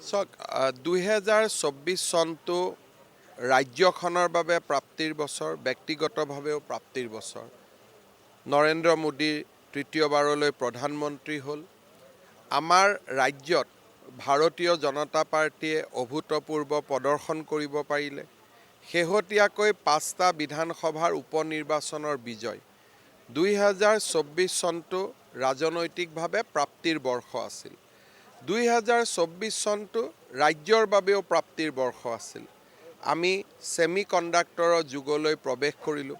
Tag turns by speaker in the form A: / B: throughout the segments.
A: চাওক ২০২৪ চনটো ৰাজ্যখনৰ বাবে প্ৰাপ্তিৰ বছৰ, ব্যক্তিগতভাৱেও প্ৰাপ্তিৰ বছৰ। নৰেন্দ্ৰ মোদী তৃতীয়বাৰলৈ প্ৰধানমন্ত্ৰী হ'ল। আমাৰ ৰাজ্যত ভাৰতীয় জনতা পাৰ্টীয়ে অভূতপূৰ্ব প্ৰদৰ্শন কৰিব পাৰিলে। শেহতীয়াকৈ ৫টা বিধানসভাৰ উপ নিৰ্বাচনৰ বিজয়। ২০২৪ চনটো ৰাজনৈতিকভাৱে প্ৰাপ্তিৰ বৰ্ষ আছিল। ২০২৪ চনটো ৰাজ্যৰ বাবেও প্ৰাপ্তিৰ বৰ্ষ আছিল। আমি ছেমি কণ্ডাক্টৰৰ যুগলৈ প্ৰৱেশ কৰিলোঁ।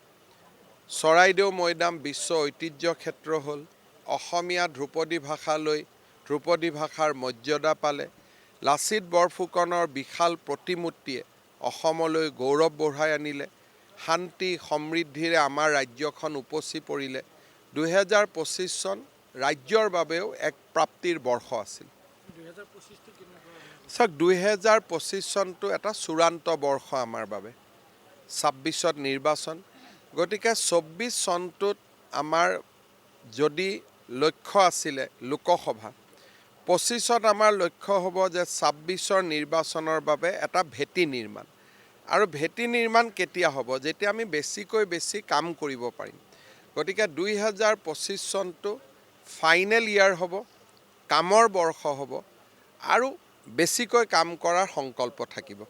A: চৰাইদেউ মৈদাম বিশ্ব ঐতিহ্য ক্ষেত্ৰ হ'ল। অসমীয়া ধ্ৰুপদী ভাষালৈ ধ্ৰুপদী ভাষাৰ মৰ্যাদা পালে। লাচিত বৰফুকনৰ বিশাল প্ৰতিমূৰ্তিয়ে অসমলৈ গৌৰৱ বঢ়াই আনিলে। শান্তি সমৃদ্ধিৰে আমাৰ ৰাজ্যখন উপচি পৰিলে। ২০২৫ চন ৰাজ্যৰ বাবেও এক প্ৰাপ্তিৰ বৰ্ষ আছিল। চাওক ২০২৫ চনটো এটা চূড়ান্ত বৰ্ষ আমাৰ বাবে। ২৬ত নিৰ্বাচন, গতিকে ২৪ চনটোত আমাৰ যদি লক্ষ্য আছিলে লোকসভা, ২৫ত আমাৰ লক্ষ্য হ'ব যে ২৬ৰ নিৰ্বাচনৰ বাবে এটা ভেটি নিৰ্মাণ। আৰু ভেটি নিৰ্মাণ কেতিয়া হ'ব? যেতিয়া আমি বেছিকৈ বেছি কাম কৰিব পাৰিম। গতিকে ২০২৫ চনটো ফাইনেল ইয়াৰ হ'ব, কামৰ বৰ্ষ হ'ব আৰু বেছিকৈ কাম কৰাৰ সংকল্প থাকিব।